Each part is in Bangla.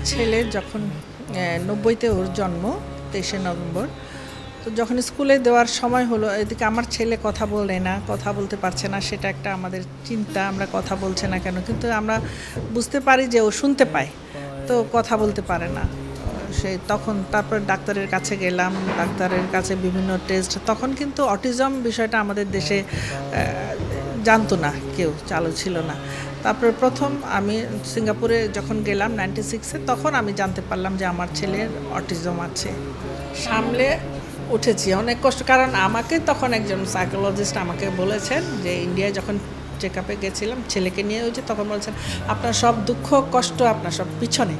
ছেলের যখন ৯০-তে ওর জন্ম ২৩শে নভেম্বর। তো যখন স্কুলে দেওয়ার সময় হলো, এদিকে আমার ছেলে কথা বলে না, কথা বলতে পারছে না, সেটা একটা আমাদের চিন্তা। আমরা কথা বলছে না কেন, কিন্তু আমরা বুঝতে পারি যে ও শুনতে পায়, তো কথা বলতে পারে না। সেই তখন তারপর ডাক্তারের কাছে গেলাম, ডাক্তারের কাছে বিভিন্ন টেস্ট। তখন কিন্তু অটিজম বিষয়টা আমাদের দেশে জানতো না, কেউ চালু ছিল না। তারপরে প্রথম আমি সিঙ্গাপুরে যখন গেলাম 96-এ, তখন আমি জানতে পারলাম যে আমার ছেলের অটিজম আছে। সামলে উঠেছি অনেক কষ্ট, কারণ আমাকে তখন একজন সাইকোলজিস্ট আমাকে বলেছেন যে ইন্ডিয়ায় যখন চেক আপে গেছিলাম ছেলেকে নিয়ে, হয়েছে তখন বলেছেন আপনার সব দুঃখ কষ্ট আপনার সব পিছনে,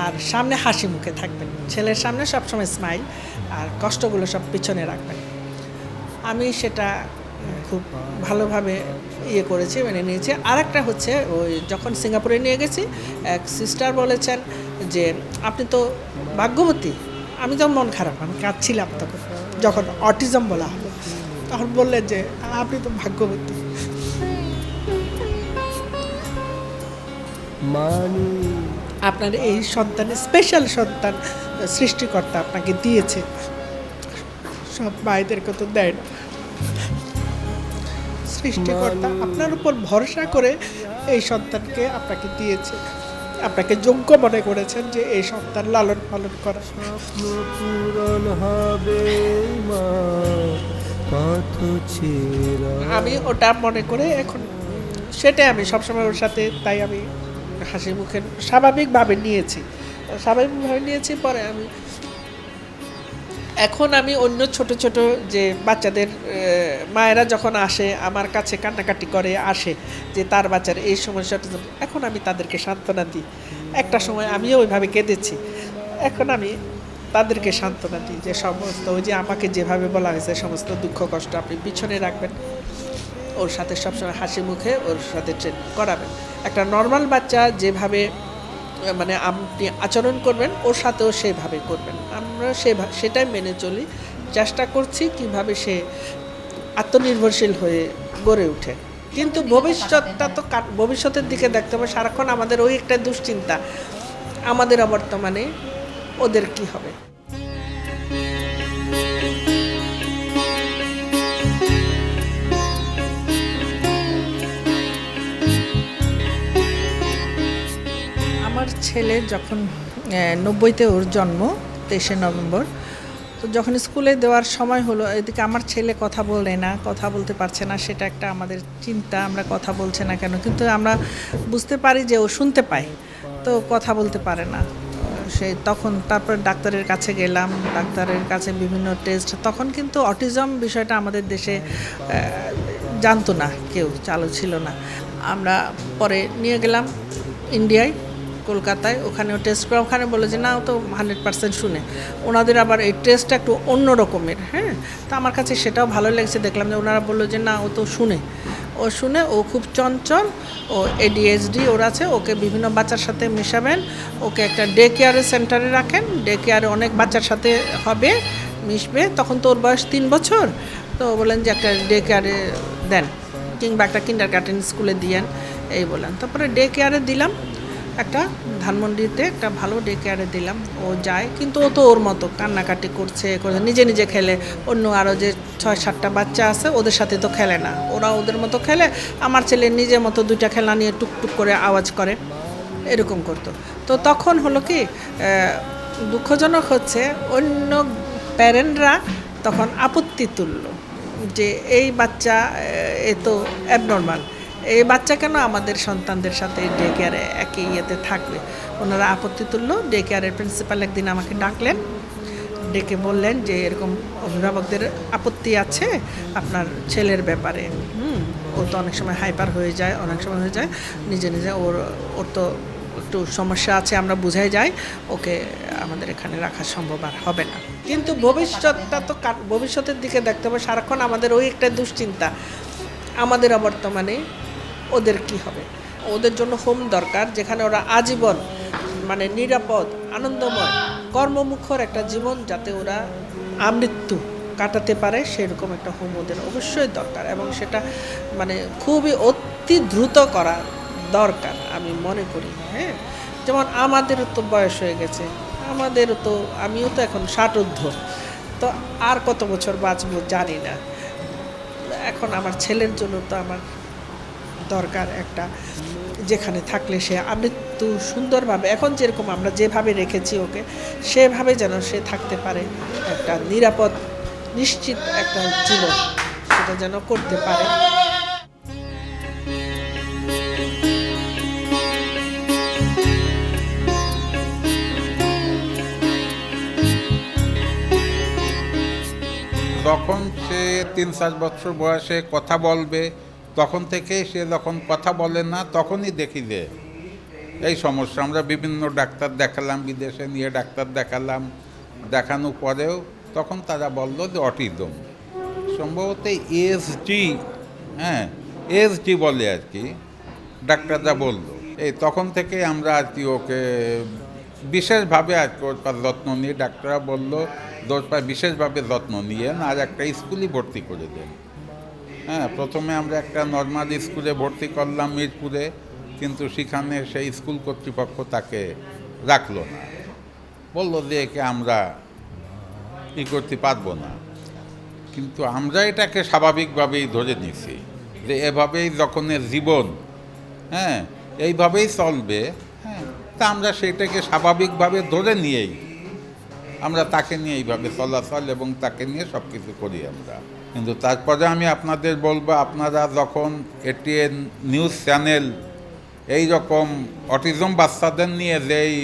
আর সামনে হাসি মুখে থাকবেন, ছেলের সামনে সবসময় স্মাইল, আর কষ্টগুলো সব পিছনে রাখবেন। আমি সেটা খুব ভালোভাবে করেছি, মেনে নিয়েছি। আর একটা হচ্ছে, ওই যখন সিঙ্গাপুরে নিয়ে গেছি, এক সিস্টার বলেছেন যে আপনি তো ভাগ্যবতী। আমি যখন মন খারাপ, আমি কাঁদছিলাম তখন, যখন অটিজম বলা হলো, তখন বললেন যে আপনি তো ভাগ্যবতী, আপনার এই সন্তান স্পেশাল সন্তান সৃষ্টিকর্তা আপনাকে দিয়েছে, সব মায়েদেরকে তো দেয় না। সৃষ্টিকর্তা আপনার উপর ভরসা করে এই সন্তানকে আপনাকে দিয়েছে, আপনাকে যোগ্য মনে করেছেন যে এই সন্তান লালন পালন করা। আমি ওটা মনে করে এখন সেটাই আমি সবসময় ওর সাথে, তাই আমি হাসি মুখে স্বাভাবিকভাবে নিয়েছি। পরে আমি এখন আমি অন্য ছোট ছোট যে বাচ্চাদের মায়েরা যখন আসে আমার কাছে কান্নাকাটি করে আসে যে তার বাচ্চার এই সমস্যাটা, এখন আমি তাদেরকে সান্ত্বনা দিই। একটা সময় আমিও ওইভাবে কেঁদেছি, এখন আমি তাদেরকে সান্ত্বনা দিই যে সমস্ত ওই যে আমাকে যেভাবে বলা হয়েছে সমস্ত দুঃখ কষ্ট আপনি পিছনে রাখবেন, ওর সাথে সবসময় হাসি মুখে ওর সাথে ট্রেন করাবেন। একটা নর্মাল বাচ্চা যেভাবে মানে আপনি আচরণ করবেন ওর সাথেও সেভাবে করবেন। আমরা সেটাই মেনে চলি, চেষ্টা করছি কিভাবে সে আত্মনির্ভরশীল হয়ে গড়ে ওঠে। কিন্তু ভবিষ্যৎটা তো ভবিষ্যতের দিকে দেখতে হবে, সারাক্ষণ আমাদের ওই একটা দুশ্চিন্তা, আমাদের বর্তমানে ওদের কি হবে। আমার ছেলে যখন ৯০-তে ওর জন্ম ২৩শে নভেম্বর। তো যখন স্কুলে দেওয়ার সময় হলো, এদিকে আমার ছেলে কথা বলে না, কথা বলতে পারছে না, সেটা একটা আমাদের চিন্তা। আমরা কথা বলছে না কেন, কিন্তু আমরা বুঝতে পারি যে ও শুনতে পায়, তো কথা বলতে পারে না। সেই তখন তারপর ডাক্তারের কাছে গেলাম, ডাক্তারের কাছে বিভিন্ন টেস্ট। তখন কিন্তু অটিজম বিষয়টা আমাদের দেশে জানতো না, কেউ চালু ছিল না। আমরা পরে নিয়ে গেলাম ইন্ডিয়ায়, কলকাতায়, ওখানেও টেস্ট করে, ওখানে বলে যে না ও তো 100% শুনে। ওনাদের আবার এই টেস্টটা একটু অন্য রকমের, হ্যাঁ। তো আমার কাছে সেটাও ভালো লেগেছে, দেখলাম যে ওনারা বললো যে না ও তো শুনে, ও খুব চঞ্চল, ও ADHD ওর আছে, ওকে বিভিন্ন বাচ্চার সাথে মেশাবেন, ওকে একটা ডে কেয়ারের সেন্টারে রাখেন, ডে কেয়ারে অনেক বাচ্চার সাথে হবে, মিশবে। তখন তো ওর বয়স 3 বছর, তো বলেন যে একটা ডে কেয়ারে দেন, কিংবা একটা কিন্ডারগার্টেন স্কুলে দিয়েন, এই বলেন। তারপরে ডে কেয়ারে দিলাম, একটা ধানমন্ডিতে একটা ভালো ডে কেয়ারে দিলাম। ও যায়, কিন্তু ও তো ওর মতো কান্নাকাটি করছে, নিজে নিজে খেলে। অন্য আরও যে 6-7টা বাচ্চা আছে ওদের সাথে তো খেলে না, ওরা ওদের মতো খেলে। আমার ছেলে নিজের মতো 2টা খেলনা নিয়ে টুকটুক করে আওয়াজ করে, এরকম করতো। তো তখন হলো কি, দুঃখজনক হচ্ছে অন্য প্যারেন্টরা তখন আপত্তি তুলল যে এই বাচ্চা এ তো অ্যাবনর্মাল, এই বাচ্চা কেন আমাদের সন্তানদের সাথে ডে কেয়ারে একই ইয়েতে থাকবে। ওনারা আপত্তি তুললো। ডে কেয়ারের প্রিন্সিপাল একদিন আমাকে ডাকলেন, ডেকে বললেন যে এরকম অভিভাবকদের আপত্তি আছে আপনার ছেলের ব্যাপারে। ও তো অনেক সময় হাইপার হয়ে যায়, নিজে নিজে, ওর তো একটু সমস্যা আছে, আমরা বুঝাই যাই, ওকে আমাদের এখানে রাখা সম্ভব আর হবে না। কিন্তু ভবিষ্যৎটা তো ভবিষ্যতের দিকে দেখতে হবে, সারাক্ষণ আমাদের ওই একটা দুশ্চিন্তা, আমাদের বর্তমানে ওদের কি হবে। ওদের জন্য হোম দরকার, যেখানে ওরা আজীবন মানে নিরাপদ, আনন্দময়, কর্মমুখর একটা জীবন যাতে ওরা আমৃত্যু কাটাতে পারে, সেরকম একটা হোম ওদের অবশ্যই দরকার। এবং সেটা মানে খুবই অতি দ্রুত করা দরকার আমি মনে করি, হ্যাঁ। যেমন আমাদেরও তো বয়স হয়ে গেছে, আমাদেরও তো, আমিও তো এখন 60 ঊর্ধ্ব, তো আর কত বছর বাঁচবো জানি না। এখন আমার ছেলের জন্য তো আমার দরকার একটা, যেখানে থাকলে সে আমৃত্যু সুন্দরভাবে, এখন যেরকম আমরা যেভাবে রেখেছি ওকে, সেভাবে যেন সে থাকতে পারে, একটা নিরাপদ নিশ্চিত একটা জীবন সেটা যেন করতে পারে। যখন সে 3-4 বছর বয়সে কথা বলবে, তখন থেকে সে যখন কথা বলে না, তখনই দেখি যে এই সমস্যা। আমরা বিভিন্ন ডাক্তার দেখালাম, বিদেশে নিয়ে ডাক্তার দেখালাম, দেখানোর পরেও তখন তারা বলল যে অটিজম, সম্ভবত এসডি, হ্যাঁ এসডি বলে আর কি, ডাক্তাররা বলল। এই তখন থেকে আমরা আর কি ওকে বিশেষভাবে আর কি ওর পর যত্ন নিয়ে, ডাক্তাররা বলল ওর পর বিশেষভাবে যত্ন নিয়েন আর একটা স্কুলই ভর্তি করে দেন। হ্যাঁ, প্রথমে আমরা একটা নর্মাল স্কুলে ভর্তি করলাম মিরপুরে, কিন্তু সেখানে সেই স্কুল কর্তৃপক্ষ তাকে রাখলো না, বললো যে একে আমরা করতে পারবো না। কিন্তু আমরা এটাকে স্বাভাবিকভাবেই ধরে নিছি যে এভাবেই যখন এর জীবন, হ্যাঁ এইভাবেই চলবে, হ্যাঁ তা আমরা সেটাকে স্বাভাবিকভাবে ধরে নিয়েই আমরা তাকে নিয়ে এইভাবে চলাচল এবং তাকে নিয়ে সব কিছু করি আমরা। কিন্তু তারপরে আমি আপনাদের বলবো, আপনারা যখন এটিএন নিউজ চ্যানেল এই রকম অটিজম বাচ্চাদের নিয়ে যেই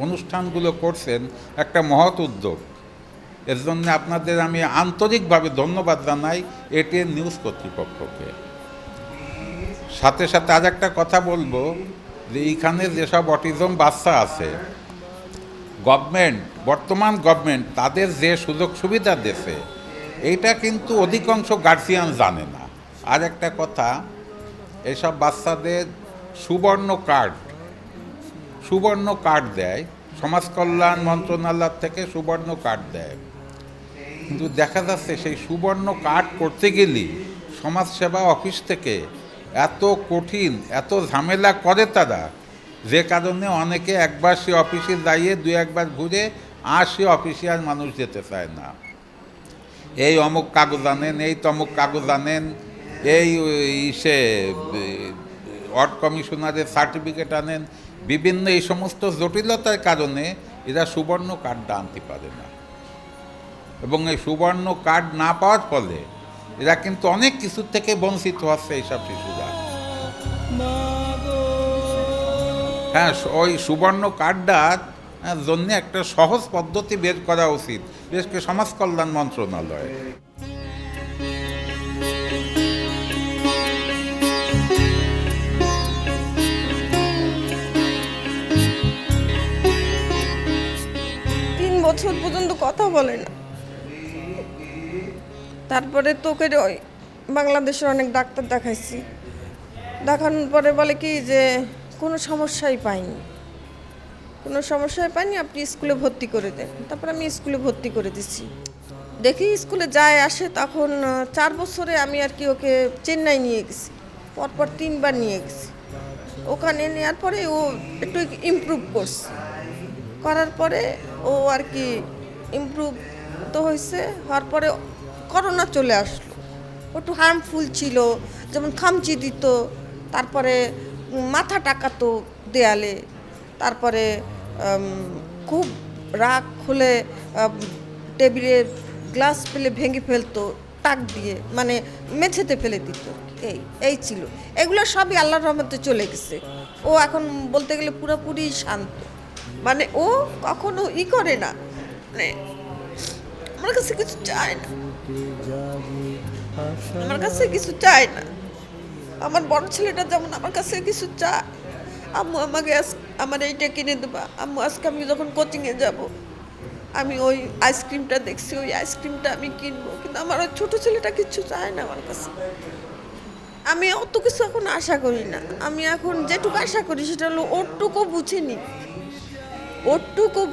অনুষ্ঠানগুলো করছেন, একটা মহৎ উদ্যোগ। এর জন্য আপনাদের আমি আন্তরিকভাবে ধন্যবাদ জানাই এটিএন নিউজ কর্তৃপক্ষকে। সাথে সাথে আর একটা কথা বলবো যে এইখানে যেসব অটিজম বাচ্চা আছে, গভর্নমেন্ট, বর্তমান গভর্নমেন্ট তাদের যে সুযোগ সুবিধা দিয়েছে, এইটা কিন্তু অধিকাংশ গার্জিয়ান জানে না। আর একটা কথা, এসব বাচ্চাদের সুবর্ণ কার্ড দেয়, সমাজ কল্যাণ মন্ত্রণালয় থেকে সুবর্ণ কার্ড দেয়। কিন্তু দেখা যাচ্ছে সেই সুবর্ণ কার্ড করতে গেলে সমাজসেবা অফিস থেকে এত কঠিন, এত ঝামেলা করে তারা, যে কারণে অনেকে একবার সে অফিসে যাইয়ে 2-1 ঘুরে আর সে অফিসে আর মানুষ যেতে চায় না। এই অমুক কাগজ আনেন, এই তমুক কাগজ আনেন, এই সে ওয়ার্ড কমিশনারের সার্টিফিকেট আনেন, বিভিন্ন এই সমস্ত জটিলতার কারণে এরা সুবর্ণ কার্ডটা আনতে পারে না। এবং এই সুবর্ণ কার্ড না পাওয়ার ফলে এরা কিন্তু অনেক কিছুর থেকে বঞ্চিত হচ্ছে এইসব শিশুরা। হ্যাঁ, ওই সুবর্ণ কার্ডটার জন্য একটা সহজ পদ্ধতি বের করা উচিত, বিশেষ করে সমাজ কল্যাণ মন্ত্রণালয়। বছর পর্যন্ত কথা বলে না। তারপরে তোকে ওই বাংলাদেশের অনেক ডাক্তার দেখাইছি, দেখানোর পরে বলে কি যে কোনো সমস্যাই পাইনি, আপনি স্কুলে ভর্তি করে দেন। তারপর আমি স্কুলে ভর্তি করে দিচ্ছি। দেখি স্কুলে যায় আসে, তখন 4 বছরে আমি আর কি ওকে চেন্নাই নিয়ে গেছি, পরপর 3 বার নিয়ে গেছি। ওখানে নেওয়ার পরে ও একটু ইমপ্রুভ করছে, করার পরে ও আর কি ইমপ্রুভ তো হয়েছে। হওয়ার পরে করোনা চলে আসলো, ও একটু হার্মফুল ছিল, যেমন খামচি দিত, তারপরে মাথা টাকাতো দেয়ালে, তারপরে খুব রাগ হলে টেবিলে গ্লাস পেলে ভেঙে ফেলতো টাক দিয়ে, মানে মেঝেতে ফেলে দিত। এই ছিল, এগুলো সবই আল্লাহর রহমতে চলে গেছে। ও এখন বলতে গেলে পুরোপুরি শান্ত, মানে ও কখনো করে না, মানে আমার কাছে কিছু চায় না, আমার বড় ছেলেটা যেমন আমার কাছে কিছু চায়, আম্মু আমাকে আমার এইটা কিনে দেবা, আম্মু আজকে আমি যখন কোচিংয়ে যাব আমি ওই আইসক্রিমটা দেখছি, ওই আইসক্রিমটা আমি কিনবো। কিন্তু আমার ওই ছোটো ছেলেটা কিচ্ছু চায় না আমার কাছে। আমি অত কিছু এখন আশা করি না, আমি এখন যেটুকু আশা করি সেটা হলো ওরটুকু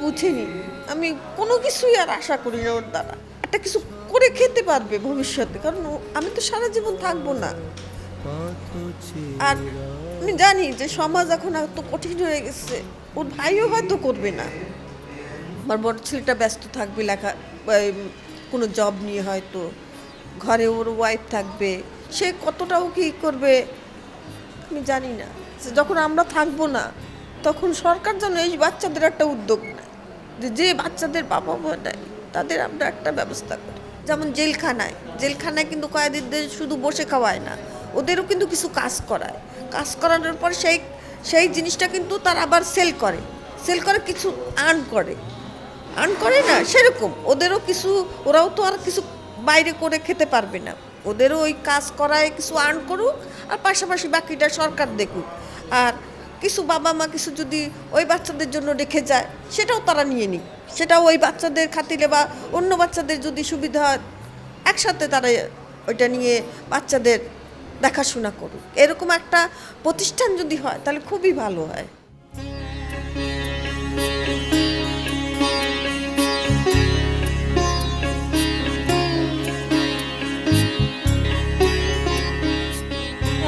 বুঝেনি। আমি কোনো কিছুই আর আশা করি না ওর দ্বারা একটা কিছু করে খেতে পারবে ভবিষ্যতে, কারণ আমি তো সারা জীবন থাকবো না। আর আমি জানি যে সমাজ এখন এত কঠিন হয়ে গেছে, ওর ভাইও হয়তো করবে না। আমার বড় ছেলেটা ব্যস্ত থাকবে লেখা কোনো জব নিয়ে, হয়তো ঘরে ওর ওয়াইফ থাকবে, সে কতটাও কি করবে আমি জানি না। যখন আমরা থাকবো না তখন সরকার যেন এই বাচ্চাদের একটা উদ্যোগ নেয়, যে বাচ্চাদের বাবা মা নেয় তাদের আমরা একটা ব্যবস্থা করি। যেমন জেলখানায় কিন্তু কয়েদিদের শুধু বসে খাওয়ায় না, ওদেরও কিন্তু কিছু কাজ করায়। কাজ করানোর পর সেই জিনিসটা কিন্তু তার আবার সেল করে কিছু আর্ন করে না, সেরকম ওদেরও কিছু, ওরাও তো আর কিছু বাইরে করে খেতে পারবে না, ওদেরও ওই কাজ করায় কিছু আর্ন করুক, আর পাশাপাশি বাকিটা সরকার দেখুক। আর কিছু বাবা মা কিছু যদি ওই বাচ্চাদের জন্য রেখে যায় সেটাও তারা নিয়ে নিক, সেটাও ওই বাচ্চাদের খাতিরে বা অন্য বাচ্চাদের যদি সুবিধা হয় একসাথে তারা ওইটা নিয়ে বাচ্চাদের দেখাশোনা করুক। এরকম একটা প্রতিষ্ঠান যদি হয় তাহলে খুবই ভালো হয়।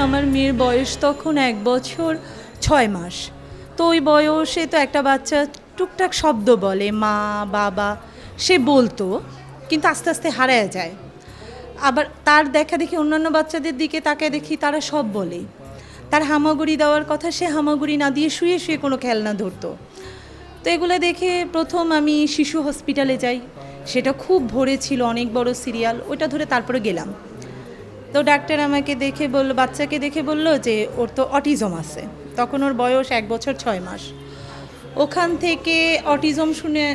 আমার মেয়ের বয়স তখন 1 বছর 6 মাস। তো ওই বয়সে তো একটা বাচ্চা টুকটাক শব্দ বলে, মা বাবা সে বলতো, কিন্তু আস্তে আস্তে হারায় যায়। আবার তার দেখা দেখি অন্যান্য বাচ্চাদের দিকে তাকায় দেখি তারা সব বলে। তার হামাগুড়ি দেওয়ার কথা, সে হামাগুড়ি না দিয়ে শুয়ে শুয়ে কোনো খেলনা ধরতো। তো এগুলো দেখে প্রথম আমি শিশু হসপিটালে যাই, সেটা খুব ভোরে ছিল, অনেক বড় সিরিয়াল, ওইটা ধরে তারপরে গেলাম। তো ডাক্তার আমাকে দেখে বলল, বাচ্চাকে দেখে বলল যে ওর তো অটিজম আছে। তখন ওর বয়স 1 বছর 6 মাস। ওখান থেকে অটিজম শুনে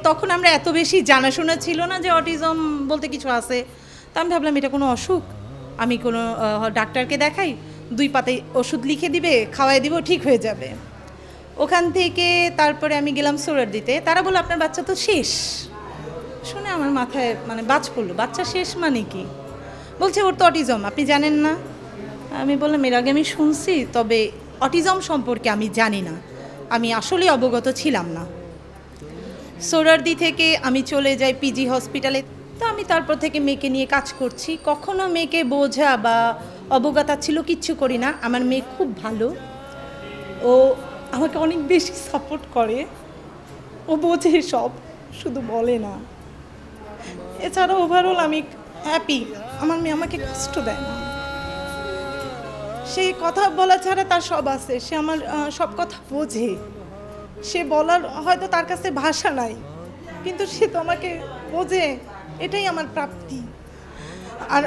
তখন আমরা এত বেশি জানাশোনা ছিল না যে অটিজম বলতে কিছু আছে। তো আমি ভাবলাম এটা কোনো অসুখ, আমি কোনো ডাক্তারকে দেখাই, 2 পাতায় ওষুধ লিখে দিবে, খাওয়াই দিব, ঠিক হয়ে যাবে। ওখান থেকে তারপরে আমি গেলাম সোরার দিতে। তারা বললো আপনার বাচ্চা তো শেষ। শুনে আমার মাথায় বাজ পড়লো, বাচ্চা শেষ মানে কি? বলছে ওর তো অটিজম, আপনি জানেন না? আমি বললাম এর আগে আমি শুনছি, তবে অটিজম সম্পর্কে আমি জানি না, আমি আসলে অবগত ছিলাম না। সোরারদি থেকে আমি চলে যাই পিজি হসপিটালে। তো আমি তারপর থেকে মেয়েকে নিয়ে কাজ করছি, কখনো মেয়েকে বোঝা বা অবগতা ছিল কিচ্ছু করি না। আমার মেয়ে খুব ভালো, ও আমাকে অনেক বেশি সাপোর্ট করে, ও বোঝে সব, শুধু বলে না। এছাড়া ওভারঅল আমি হ্যাপি, আমার মেয়ে আমাকে কষ্ট দেয় না। সে কথা বলা ছাড়া তার সব আছে, সে আমার সব কথা বোঝে। সে বলার হয়তো তার কাছে ভাষা নাই, কিন্তু সে তো আমাকে বোঝে, এটাই আমার প্রাপ্তি। আর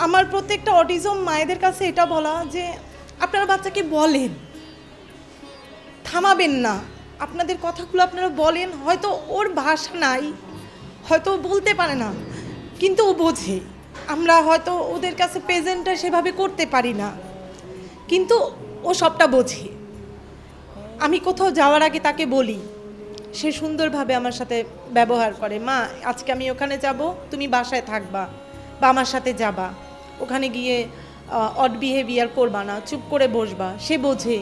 আমার প্রত্যেকটা অটিজম মায়েদের কাছে এটা বলা যে আপনারা বাচ্চাকে বলেন, থামাবেন না, আপনাদের কথাগুলো আপনারা বলেন। হয়তো ওর ভাষা নাই, হয়তো বলতে পারে না, কিন্তু ও বোঝে। আমরা হয়তো ওদের কাছে প্রেজেন্টটা সেভাবে করতে পারি না, কিন্তু ও সবটা বোঝে। আমি কোথাও যাওয়ার আগে তাকে বলি, সে সুন্দরভাবে আমার সাথে ব্যবহার করে। মা আজকে আমি ওখানে যাব, তুমি বাসায় থাকবা বা আমার সাথে যাবা, ওখানে গিয়ে অড বিহেভিয়ার করবা না, চুপ করে বসবা। সে বোঝে,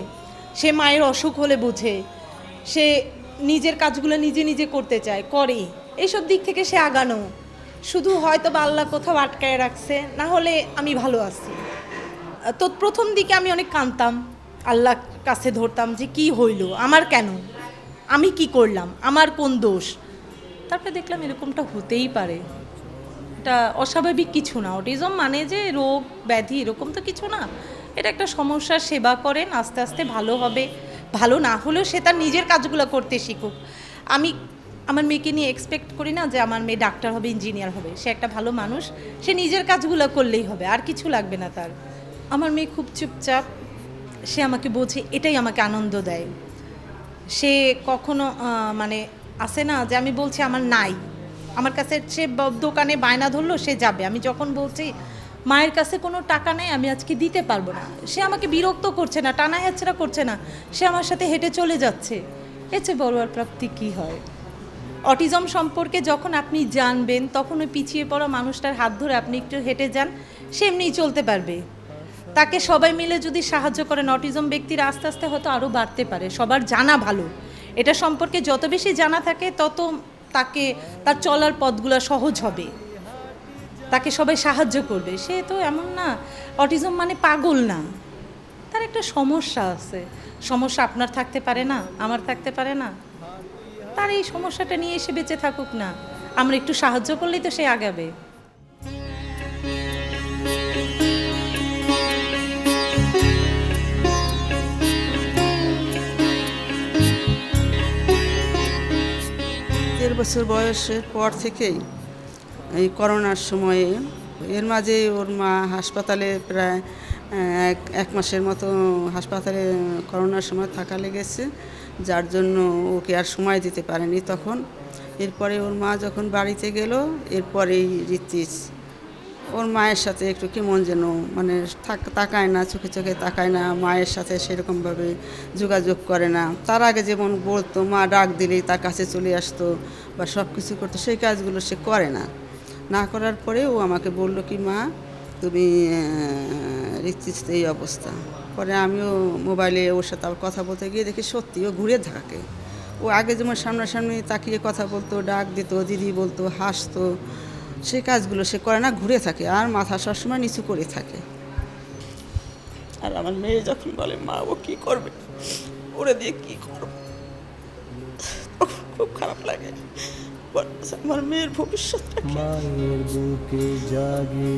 সে মায়ের অসুখ হলে বোঝে, সে নিজের কাজগুলো নিজে নিজে করতে চায়, করে। এইসব দিক থেকে সে আগানো, শুধু হয়তো বা আল্লাহ কোথাও আটকায় রাখছে, না হলে আমি ভালো আছি। তো প্রথম দিকে আমি অনেক কাঁদতাম, আল্লাহর কাছে ধরতাম যে কি হইল, আমার কেন, আমি কি করলাম, আমার কোন দোষ। তারপরে দেখলাম এরকমটা হতেই পারে, এটা অস্বাভাবিক কিছু না। অটিজম মানে যে রোগ ব্যাধি এরকম তো কিছু না, এটা একটা সমস্যার সেবা করেন, আস্তে আস্তে ভালো হবে। ভালো না হলেও সে তার নিজের কাজগুলো করতে শিখুক। আমি আমার মেয়েকে নিয়ে এক্সপেক্ট করি না যে আমার মেয়ে ডাক্তার হবে, ইঞ্জিনিয়ার হবে। সে একটা ভালো মানুষ, সে নিজের কাজগুলো করলেই হবে, আর কিছু লাগবে না তার। আমার মেয়ে খুব চুপচাপ, সে আমাকে বোঝে, এটাই আমাকে আনন্দ দেয়। সে কখনো আসে না যে আমি বলছি আমার নাই, আমার কাছে সে দোকানে বায়না ধরলো, সে যাবে। আমি যখন বলছি মায়ের কাছে কোনো টাকা নেই, আমি আজকে দিতে পারবো না, সে আমাকে বিরক্ত করছে না, টানা হেঁচড়া করছে না, সে আমার সাথে হেঁটে চলে যাচ্ছে। এর চেয়ে বড় আর প্রাপ্তি কী হয়? অটিজম সম্পর্কে যখন আপনি জানবেন, তখন ওই পিছিয়ে পড়া মানুষটার হাত ধরে আপনি একটু হেঁটে যান, সে এমনিই চলতে পারবে। তাকে সবাই মিলে যদি সাহায্য করেন, অটিজম ব্যক্তির আস্তে আস্তে হয়তো আরও বাড়তে পারে। সবার জানা ভালো, এটা সম্পর্কে যত বেশি জানা থাকে তত তাকে তার চলার পথগুলো সহজ হবে, তাকে সবাই সাহায্য করবে। সে তো এমন না অটিজম মানে পাগল না, তা তার একটা সমস্যা আছে। সমস্যা আপনার থাকতে পারে না, আমার থাকতে পারে না। তার এই সমস্যাটা নিয়ে এসে বেঁচে থাকুক না, আমরা একটু সাহায্য করলেই তো সে আগাবে। দেড় বছর বয়সের পর থেকেই এই করোনার সময়ে এর মাঝে ওর মা হাসপাতালে প্রায় এক মাসের মতো হাসপাতালে করোনার সময় থাকা লেগেছে, যার জন্য ওকে আর সময় দিতে পারেনি তখন। এরপরে ওর মা যখন বাড়িতে গেল, এরপরেই ঋত্বিজ ওর মায়ের সাথে একটু কেমন যেন মানে তাকায় না, চোখে চোখে তাকায় না, মায়ের সাথে সেরকমভাবে যোগাযোগ করে না। তার আগে যেমন বলতো, মা ডাক দিলেই তার কাছে চলে আসতো বা সব কিছু করতো, সেই কাজগুলো সে করে না। না করার পরে ও আমাকে বলল কি, মা তুমি ঋত্বিজ এই অবস্থা। পরে আমিও মোবাইলে ওর সাথে আবার কথা বলতে গিয়ে দেখি সত্যি ও ঘুরে থাকে। ও আগে যেমন সামনাসামনি তাকিয়ে কথা বলতো, ডাক দিত, দিদি বলতো, হাসতো, সেই কাজগুলো সে করে না, ঘুরে থাকে আর মাথা সবসময় নিচু করে থাকে। আর আমার মেয়ে যখন বলে মা ও কি করবে, ওরে দিয়ে কি করবে, খুব খারাপ লাগে। আমার মেয়ের ভবিষ্যৎটা মায়ের বুকে জাগে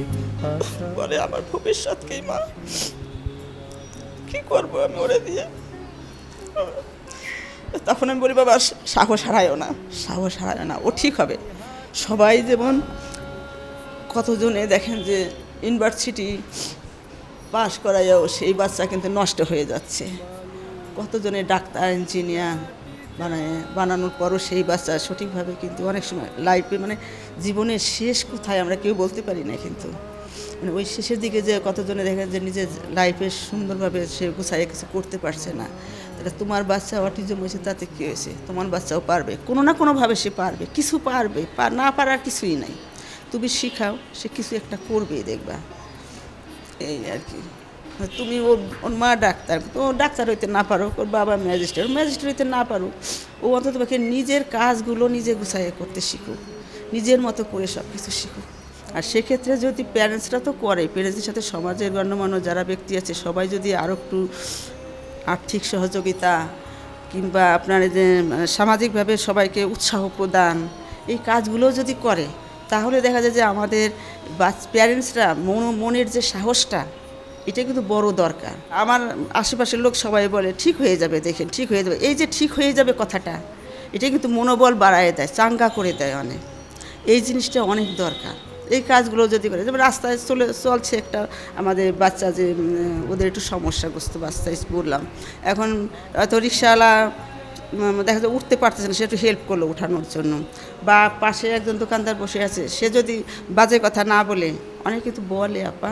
বলে, আমার ভবিষ্যৎকেই মা কি করবো আমি ওরে দিয়ে। তখন আমি বলি, বাবা সাহস হারায়ও না, সাহস হারায়ও না, ও ঠিক হবে। সবাই যেমন কতজনে দেখেন যে ইউনিভার্সিটি পাস করাইও সেই বাচ্চা কিন্তু নষ্ট হয়ে যাচ্ছে। কতজনে ডাক্তার, ইঞ্জিনিয়ার বানানোর পরও সেই বাচ্চা সঠিকভাবে কিন্তু অনেক সময় লাইফে মানে জীবনের শেষ কোথায় আমরা কেউ বলতে পারি না, কিন্তু মানে ওই শেষের দিকে যে কতজনে দেখেন যে নিজের লাইফে সুন্দরভাবে সে গুছাইয়ে কিছু করতে পারছে না। তাহলে তোমার বাচ্চা অটিজম হয়েছে, তাতে কী হয়েছে? তোমার বাচ্চাও পারবে, কোনো না কোনোভাবে সে পারবে, কিছু পারবে, না পারার কিছুই নাই। তুমি শিখাও, সে কিছু একটা করবেই, দেখবা। এই আর কি। তুমি ওর মা ডাক্তার, তো ডাক্তার হইতে না পারো, ওর বাবা ম্যাজিস্ট্রেট হইতে না পারো, ও অন্তত তোমাকে নিজের কাজগুলো নিজে গুছাইয়ে করতে শিখুক, নিজের মতো করে সব কিছু শিখুক। আর সেক্ষেত্রে যদি প্যারেন্টসরা তো করে, প্যারেন্টসের সাথে সমাজের গণ্যমান্য যারা ব্যক্তি আছে সবাই যদি আরও একটু আর্থিক সহযোগিতা কিংবা আপনার যে সামাজিকভাবে সবাইকে উৎসাহ প্রদান, এই কাজগুলো যদি করে, তাহলে দেখা যায় যে আমাদের প্যারেন্টসরা মনের যে সাহসটা, এটা কিন্তু বড় দরকার। আমার আশেপাশের লোক সবাই বলে ঠিক হয়ে যাবে, দেখেন ঠিক হয়ে যাবে। এই যে ঠিক হয়ে যাবে কথাটা, এটা কিন্তু মনোবল বাড়ায় দেয়, চাঙ্গা করে দেয় অনেক। এই জিনিসটা অনেক দরকার। এই কাজগুলো যদি করে, যেমন রাস্তায় চলছে একটা আমাদের বাচ্চা, যে ওদের একটু সমস্যাগ্রস্ত বাচ্চা বললাম, এখন হয়তো রিক্সাওয়ালা দেখা যায় উঠতে পারতেছে না, সে একটু হেল্প করলো উঠানোর জন্য, বা পাশে একজন দোকানদার বসে আছে, সে যদি বাজে কথা না বলে, অনেকে কিন্তু বলে আপা,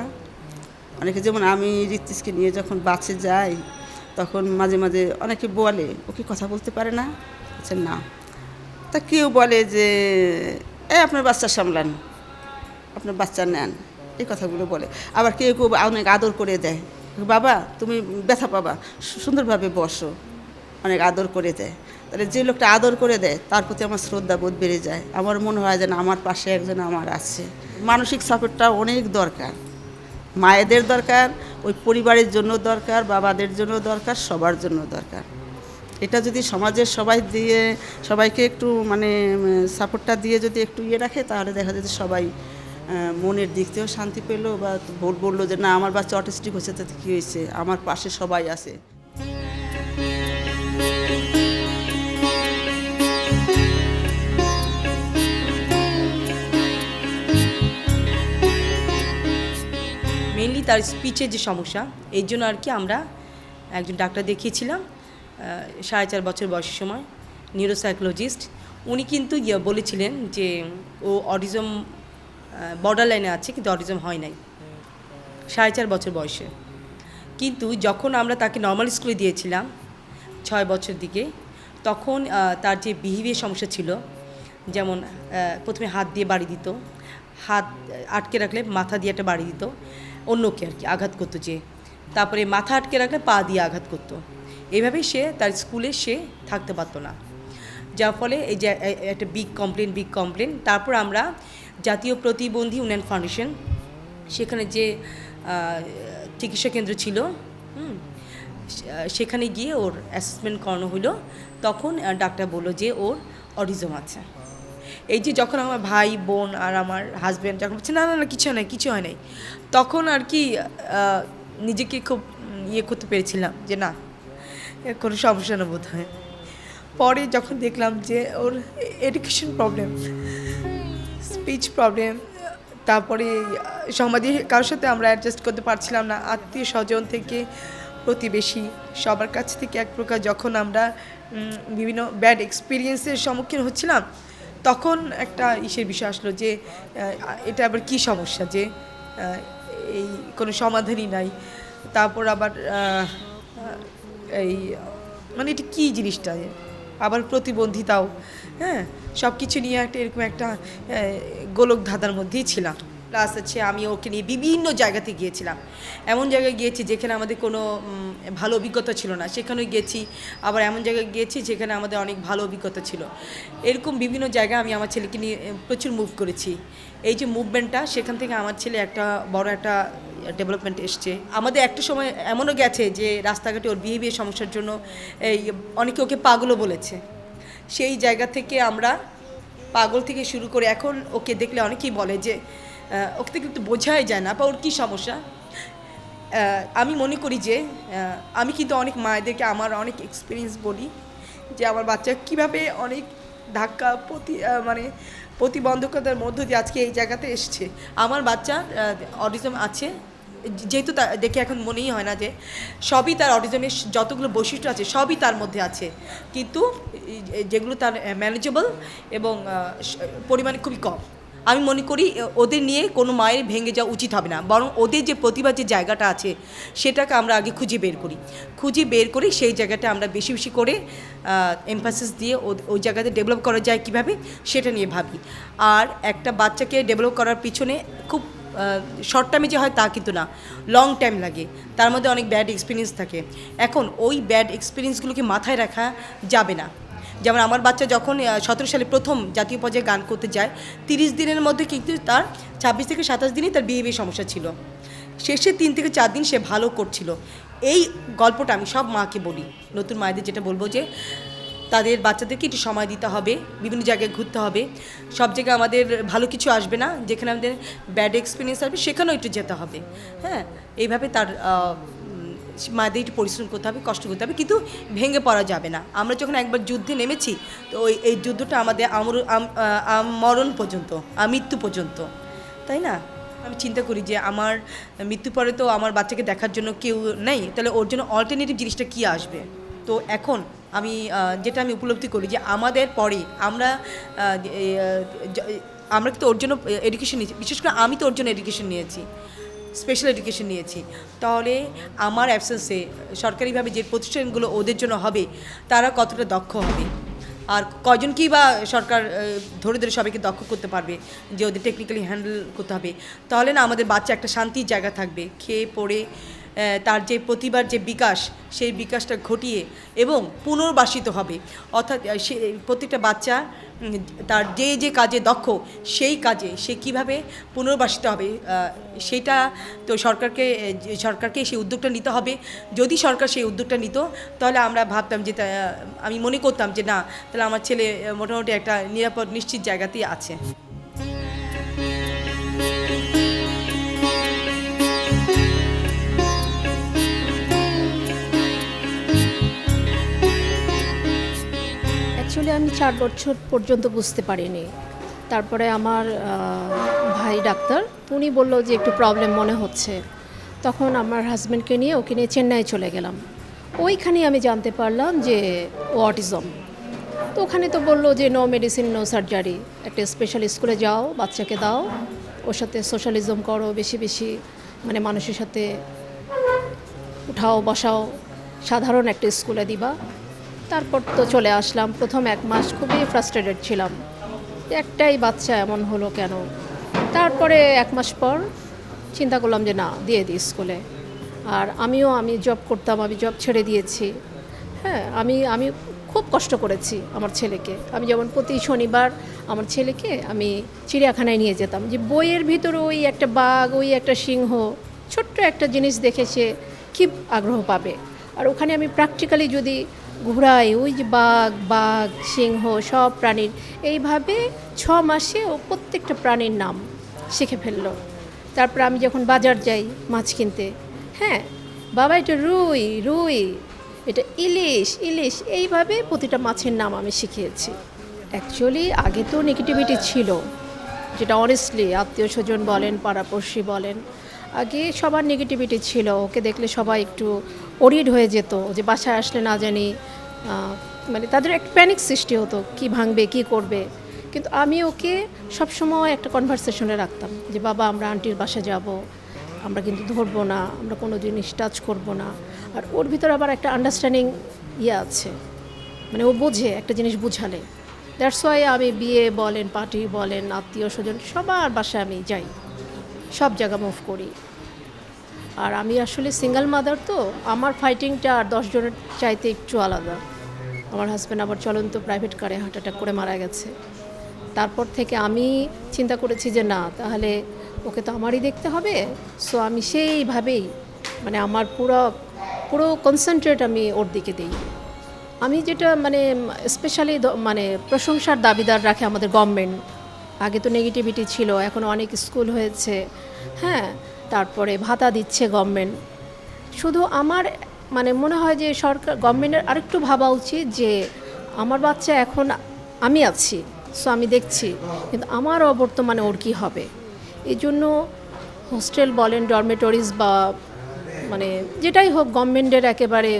অনেকে যেমন আমি ঋত্বিজকে নিয়ে যখন বাসে যাই তখন মাঝে মাঝে অনেকে বলে ও কি কথা বলতে পারে না, আচ্ছা না, তা কেউ বলে যে আপনার বাচ্চা সামলান, আপনার বাচ্চা নেন, এই কথাগুলো বলে। আবার কেউ কেউ অনেক আদর করে দেয়, বাবা তুমি ব্যথা পাবা, সুন্দরভাবে বসো, অনেক আদর করে দেয়। তাহলে যে লোকটা আদর করে দেয় তার প্রতি আমার শ্রদ্ধাবোধ বেড়ে যায়, আমার মনে হয় যেন আমার পাশে একজন আমার আছে। মানসিক সাপোর্টটা অনেক দরকার, মায়েদের দরকার, ওই পরিবারের জন্য দরকার, বাবাদের জন্য দরকার, সবার জন্য দরকার। এটা যদি সমাজের সবাই দিয়ে সবাইকে একটু মানে সাপোর্টটা দিয়ে যদি একটু রাখে, তাহলে দেখা যায় যে সবাই মনের দিক থেকেও শান্তি পেলো, বা বললো যে না আমার বাচ্চা অটিস্টিক হচ্ছে, তাতে কী হয়েছে, আমার পাশে সবাই আছে। মেইনলি তার স্পিচের যে সমস্যা, এর জন্য আর কি আমরা একজন ডাক্তার দেখিয়েছিলাম 4.5 বছর বয়সের সময়, নিউরোসাইকোলজিস্ট। উনি কিন্তু বলেছিলেন যে ও অটিজম বর্ডার লাইনে আছে, কিন্তু অটিজম হয় নাই 4.5 বছর বয়সে। কিন্তু যখন আমরা তাকে নর্মাল স্কুলে দিয়েছিলাম 6 বছর দিকে, তখন তার যে বিহেভিয়ার সমস্যা ছিল, যেমন প্রথমে হাত দিয়ে বাড়ি দিত, হাত আটকে রাখলে মাথা দিয়ে একটা বাড়ি দিত, অন্যকে আর কি আঘাত করতো, যে তারপরে মাথা আটকে রাখলে পা দিয়ে আঘাত করতো। এইভাবেই সে তার স্কুলে সে থাকতে পারতো না, যার ফলে এই যে একটা বিগ কমপ্লেন। তারপর আমরা জাতীয় প্রতিবন্ধী উন্নয়ন ফাউন্ডেশন, সেখানে যে চিকিৎসা কেন্দ্র ছিল, সেখানে গিয়ে ওর অ্যাসেসমেন্ট করানো হলো। তখন ডাক্তার বললো যে ওর অটিজম আছে। এই যে যখন আমার ভাই বোন আর আমার হাজব্যান্ড যখন বলছে না না না কিছু হয় নাই কিছু হয় নাই, তখন আর কি নিজেকে খুব ইয়ে করতে পেরেছিলাম যে না কোনো সমস্যা না বোধ হয়। পরে যখন দেখলাম যে ওর এডুকেশন প্রবলেম, স্পিচ প্রবলেম, তারপরে সমাজে কারোর সাথে আমরা অ্যাডজাস্ট করতে পারছিলাম না, আত্মীয় স্বজন থেকে প্রতিবেশী সবার কাছ থেকে এক প্রকার যখন আমরা বিভিন্ন ব্যাড এক্সপিরিয়েন্সের সম্মুখীন হচ্ছিলাম, তখন একটা ইসের বিষয় আসলো যে এটা আবার কী সমস্যা, যে এই কোনো সমাধানই নাই। তারপর আবার এই মানে এটা কী জিনিসটা, আবার প্রতিবন্ধিতাও, হ্যাঁ, সব কিছু নিয়ে একটা এরকম একটা গোলক ধাঁধার মধ্যেই ছিলাম। প্লাস আছে আমি ওকে নিয়ে বিভিন্ন জায়গাতে গিয়েছিলাম, এমন জায়গায় গিয়েছি যেখানে আমাদের কোনো ভালো অভিজ্ঞতা ছিল না, সেখানেও গিয়েছি। আবার এমন জায়গায় গিয়েছি যেখানে আমাদের অনেক ভালো অভিজ্ঞতা ছিল। এরকম বিভিন্ন জায়গায় আমি আমার ছেলেকে নিয়ে প্রচুর মুভ করেছি। এই যে মুভমেন্টটা, সেখান থেকে আমার ছেলে একটা বড় একটা ডেভেলপমেন্ট এসছে। আমাদের একটা সময় এমনও গেছে যে রাস্তাঘাটে ওর বিহেভিয়ার সমস্যার জন্য এই অনেকে ওকে পাগলও বলেছে। সেই জায়গা থেকে আমরা পাগল থেকে শুরু করে এখন ওকে দেখলে অনেকেই বলে যে ওকে থেকে একটু বোঝাই যায় না বা ওর কী সমস্যা। আমি মনে করি যে আমি কিন্তু অনেক মায়েদেরকে আমার অনেক এক্সপিরিয়েন্স বলি যে আমার বাচ্চা কীভাবে অনেক ধাক্কা মানে প্রতিবন্ধকতার মধ্য দিয়ে আজকে এই জায়গাতে এসছে। আমার বাচ্চা অটিজম আছে যেহেতু তা দেখে এখন মনেই হয় না যে সবই তার অটিজমের যতগুলো বৈশিষ্ট্য আছে সবই তার মধ্যে আছে, কিন্তু যেগুলো তার ম্যানেজেবল এবং পরিমাণে খুবই কম। আমি মনে করি ওদের নিয়ে কোনো মায়ের ভেঙে যাওয়া উচিত হবে না, বরং ওদের যে প্রতিভার যে জায়গাটা আছে সেটাকে আমরা আগে খুঁজে বের করি সেই জায়গাটা আমরা বেশি বেশি করে এমফাসিস দিয়ে ওই জায়গাতে ডেভেলপ করা যায় কীভাবে সেটা নিয়ে ভাবি। আর একটা বাচ্চাকে ডেভেলপ করার পিছনে খুব শর্ট টাইমে যে হয় তা কিন্তু না, লং টাইম লাগে, তার মধ্যে অনেক ব্যাড এক্সপিরিয়েন্স থাকে। এখন ওই ব্যাড এক্সপিরিয়েন্সগুলোকে মাথায় রাখা যাবে না। যেমন আমার বাচ্চা যখন 17 সালে প্রথম জাতীয় পর্যায়ে গান করতে যায়, 30 দিনের মধ্যে কিন্তু তার 26 থেকে 27 দিনই তার বিহেভিয়ার সমস্যা ছিল, শেষে 3 থেকে 4 দিন সে ভালো করছিল। এই গল্পটা আমি সব মাকে বলি, নতুন মায়েদের যেটা বলবো যে তাদের বাচ্চাদেরকে একটু সময় দিতে হবে, বিভিন্ন জায়গায় ঘুরতে হবে। সব জায়গায় আমাদের ভালো কিছু আসবে না, যেখানে আমাদের ব্যাড এক্সপিরিয়েন্স আসবে সেখানেও একটু যেতে হবে। হ্যাঁ, এইভাবে তার মায়েদের একটু পরিশ্রম করতে হবে, কষ্ট করতে হবে, কিন্তু ভেঙে পড়া যাবে না। আমরা যখন একবার যুদ্ধে নেমেছি তো এই যুদ্ধটা আমাদের মরণ পর্যন্ত, মৃত্যু পর্যন্ত, তাই না? আমি চিন্তা করি যে আমার মৃত্যু পরে তো আমার বাচ্চাকে দেখার জন্য কেউ নেই, তাহলে ওর জন্য অল্টারনেটিভ জিনিসটা কী আসবে? তো এখন যেটা আমি উপলব্ধি করি যে আমাদের পরে আমরা কিন্তু ওর জন্য এডুকেশন নিয়েছি, বিশেষ করে আমি তো ওর জন্য এডুকেশন নিয়েছি, স্পেশাল এডুকেশন নিয়েছি। তাহলে আমার অ্যাবসেন্সে সরকারিভাবে যে প্রতিষ্ঠানগুলো ওদের জন্য হবে তারা কতটা দক্ষ হবে, আর কয়জনকেই বা সরকার ধরে ধরে সবাইকে দক্ষ করতে পারবে যে ওদের টেকনিক্যালি হ্যান্ডেল করতে হবে। তাহলে না আমাদের বাচ্চা একটা শান্তির জায়গা থাকবে, খেয়ে পড়ে তার যে প্রতিভার যে বিকাশ সেই বিকাশটা ঘটিয়ে এবং পুনর্বাসিত হবে। অর্থাৎ সে প্রত্যেকটা বাচ্চা তার যে কাজে দক্ষ সেই কাজে সে কীভাবে পুনর্বাসিত হবে সেটা তো সরকারকে সেই উদ্যোগটা নিতে হবে। যদি সরকার সেই উদ্যোগটা নিত তাহলে আমরা ভাবতাম যে আমি মনে করতাম যে না, তাহলে আমার ছেলে মোটামুটি একটা নিরাপদ নিশ্চিত জায়গাতেই আছে। অ্যাকচুয়ালি আমি 4 বছর পর্যন্ত বুঝতে পারিনি। তারপরে আমার ভাই ডাক্তার, উনি বলল যে একটু প্রবলেম মনে হচ্ছে। তখন আমার হাজব্যান্ডকে নিয়ে ওকে নিয়ে চেন্নাই চলে গেলাম। ওইখানে আমি জানতে পারলাম যে ও অটিজম। তো ওখানে তো বললো যে নো মেডিসিন নো সার্জারি, একটা স্পেশাল স্কুলে যাও, বাচ্চাকে দাও, ওর সাথে সোশ্যালিজম করো, বেশি বেশি মানে মানুষের সাথে উঠাও বসাও, সাধারণ একটা স্কুলে দিবা। তারপর তো চলে আসলাম। প্রথম 1 মাস খুবই ফ্রাস্ট্রেটেড ছিলাম, একটাই বাচ্চা এমন হলো কেন। তারপরে 1 মাস পর চিন্তা করলাম যে না, দিয়ে দিই স্কুলে। আর আমি জব করতাম, আমি জব ছেড়ে দিয়েছি। হ্যাঁ, আমি খুব কষ্ট করেছি আমার ছেলেকে। আমি যেমন প্রতি শনিবার আমার ছেলেকে আমি চিড়িয়াখানায় নিয়ে যেতাম, যে বইয়ের ভিতরে ওই একটা বাঘ, ওই একটা সিংহ, ছোট্ট একটা জিনিস দেখে সে কী আগ্রহ পাবে। আর ওখানে আমি প্র্যাকটিক্যালি যদি ঘুরাই, ওই যে বাঘ সিংহ সব প্রাণীর, এইভাবে 6 মাসে ও প্রত্যেকটা প্রাণীর নাম শিখে ফেললো। তারপর আমি যখন বাজার যাই মাছ কিনতে, হ্যাঁ বাবা এটা রুই, এটা ইলিশ, এইভাবে প্রতিটা মাছের নাম আমি শিখিয়েছি। অ্যাকচুয়ালি আগে তো নেগেটিভিটি ছিল, যেটা অনেস্টলি আত্মীয় স্বজন বলেন, পাড়াপড়শি বলেন, আগে সবার নেগেটিভিটি ছিল। ওকে দেখলে সবাই একটু ওরিড হয়ে যেত, যে বাসায় আসলে না জানি মানে তাদের একটা প্যানিক সৃষ্টি হতো, কি ভাঙবে কি করবে। কিন্তু আমি ওকে সবসময় একটা কনভারসেশনে রাখতাম যে বাবা আমরা আন্টির বাসা যাব, আমরা কিন্তু ধরবো না, আমরা কোনো জিনিস টাচ করবো না। আর ওর ভিতরে আবার একটা আন্ডারস্ট্যান্ডিং আছে, মানে ও বোঝে একটা জিনিস বুঝালে। দ্যাটস ওয়াই আমি বিয়ে বলেন, পার্টি বলেন, আত্মীয় স্বজন সবার বাসায় আমি যাই, সব জায়গা মুভ করি। আর আমি আসলে সিঙ্গেল মাদার, তো আমার ফাইটিংটা আর 10 জনের চাইতে একটু আলাদা। আমার হাজব্যান্ড আবার চলন্ত প্রাইভেট কারে হার্ট অ্যাটাক করে মারা গেছে। তারপর থেকে আমি চিন্তা করেছি যে না, তাহলে ওকে তো আমারই দেখতে হবে। সো আমি সেইভাবেই মানে আমার পুরো কনসেন্ট্রেট আমি ওর দিকে দিই। আমি যেটা মানে স্পেশালি মানে প্রশংসার দাবিদার রাখে আমাদের গভর্নমেন্ট। আগে তো নেগেটিভিটি ছিল, এখন অনেক স্কুল হয়েছে, হ্যাঁ, তারপরে ভাতা দিচ্ছে গভর্নমেন্ট। শুধু আমার মানে মনে হয় যে গভর্নমেন্টের আরেকটু ভাবা উচিত যে আমার বাচ্চা এখন আমি আছি, সো আমি দেখছি, কিন্তু আমার অবর্তমানে ওর কী হবে। এই জন্য হোস্টেল বলেন, ডরমেটরিজ বা মানে যেটাই হোক, গভর্নমেন্টের একেবারে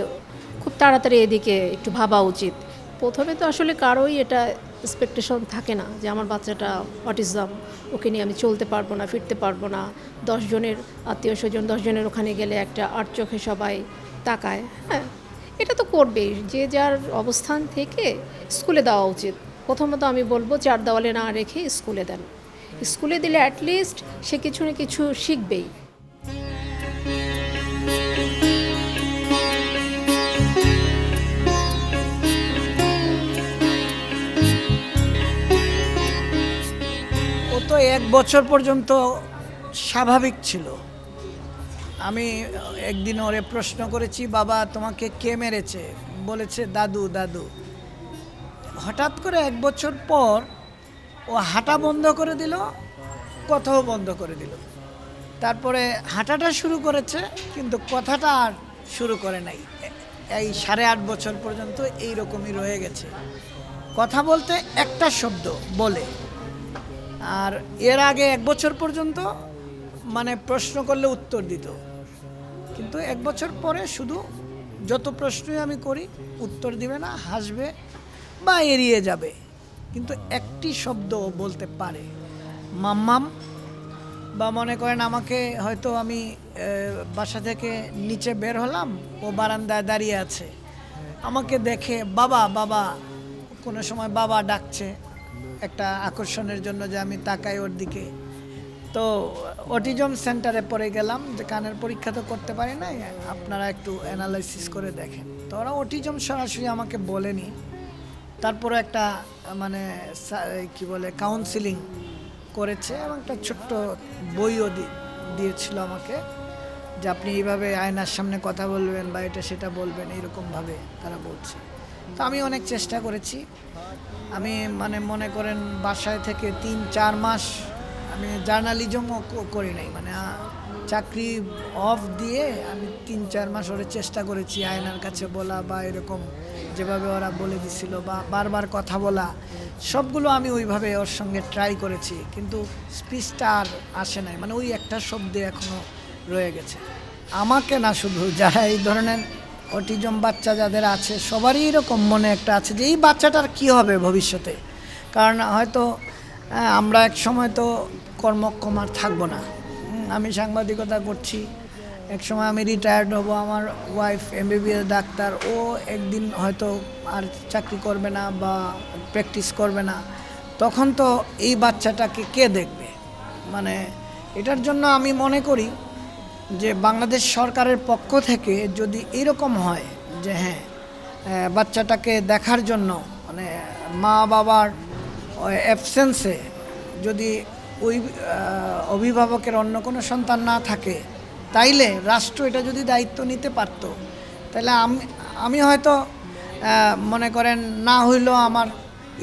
খুব তাড়াতাড়ি এদিকে একটু ভাবা উচিত। প্রথমে তো আসলে কারোই এটা এক্সপেকটেশন থাকে না যে আমার বাচ্চাটা অটিজম, ওকে নিয়ে আমি চলতে পারবো না, ফিরতে পারবো না। 10 জনের আত্মীয় স্বজন 10 জনের ওখানে গেলে একটা আট চোখে সবাই তাকায়, হ্যাঁ এটা তো করবেই। যে যার অবস্থান থেকে স্কুলে দেওয়া উচিত। প্রথমত আমি বলবো 4 দেওয়ালে না রেখে স্কুলে দেন। স্কুলে দিলে অ্যাটলিস্ট সে কিছু না কিছু শিখবেই। ও তো 1 বছর পর্যন্ত স্বাভাবিক ছিল। আমি একদিন ওরে প্রশ্ন করেছি, বাবা তোমাকে কে মেরেছে? বলেছে দাদু। হঠাৎ করে 1 বছর পর ও হাঁটা বন্ধ করে দিল, কথাও বন্ধ করে দিল। তারপরে হাঁটাটা শুরু করেছে, কিন্তু কথাটা আর শুরু করে নাই। এই 8.5 বছর পর্যন্ত এই রকমই রয়ে গেছে। কথা বলতে একটা শব্দ বলে। আর এর আগে 1 বছর পর্যন্ত মানে প্রশ্ন করলে উত্তর দিত, কিন্তু 1 বছর পরে শুধু যত প্রশ্নই আমি করি উত্তর দিবে না, হাসবে বা এড়িয়ে যাবে, কিন্তু একটি শব্দ বলতে পারে, মাম্মাম। বা মনে করেন আমাকে হয়তো আমি বাসা থেকে নিচে বের হলাম, ও বারান্দায় দাঁড়িয়ে আছে, আমাকে দেখে বাবা, কোনো সময় বাবা ডাকছে একটা আকর্ষণের জন্য, যে আমি তাকাই ওর দিকে। তো অটিজম সেন্টারে পড়ে গেলাম, যে কানের পরীক্ষা তো করতে পারি না, আপনারা একটু অ্যানালাইসিস করে দেখেন। তো ওরা অটিজম সরাসরি আমাকে বলেনি, তারপরে একটা মানে কি বলে কাউন্সিলিং করেছে, এবং একটা ছোট্ট বইও দিয়েছিল আমাকে, যে আপনি এইভাবে আয়নার সামনে কথা বলবেন বা এটা সেটা বলবেন, এইরকমভাবে তারা বলছে। তো আমি অনেক চেষ্টা করেছি। আমি মানে মনে করেন বাসায় থেকে 3-4 মাস আমি জার্নালিজমও করি নাই, মানে চাকরি অফ দিয়ে আমি 3-4 মাস ওরে চেষ্টা করেছি আয়নার কাছে বলা, বা এরকম যেভাবে ওরা বলে দিছিল, বা বারবার কথা বলা, সবগুলো আমি ওইভাবে ওর সঙ্গে ট্রাই করেছি, কিন্তু স্পিচটা আর আসে নাই। মানে ওই একটা শব্দে এখনও রয়ে গেছে। আমাকে না, শুধু যারা এই ধরনের অটিজম বাচ্চা যাদের আছে, সবারই এরকম মনে একটা আছে যে এই বাচ্চাটার কি হবে ভবিষ্যতে। কারণ হয়তো আমরা এক সময় তো কর্মক্ষম আর থাকবো না। আমি সাংবাদিকতা করছি, এক সময় আমি রিটায়ার্ড হব, আমার ওয়াইফ MBBS ডাক্তার, ও একদিন হয়তো আর চাকরি করবে না বা প্র্যাকটিস করবে না, তখন তো এই বাচ্চাটাকে কে দেখবে? মানে এটার জন্য আমি মনে করি যে বাংলাদেশ সরকারের পক্ষ থেকে যদি এরকম হয় যে হ্যাঁ, বাচ্চাটাকে দেখার জন্য মানে মা বাবার অ্যাবসেন্সে যদি ওই অভিভাবকের অন্য কোনো সন্তান না থাকে, তাইলে রাষ্ট্র এটা যদি দায়িত্ব নিতে পারত, তাহলে আমি হয়তো মনে করেন না হইলেও আমার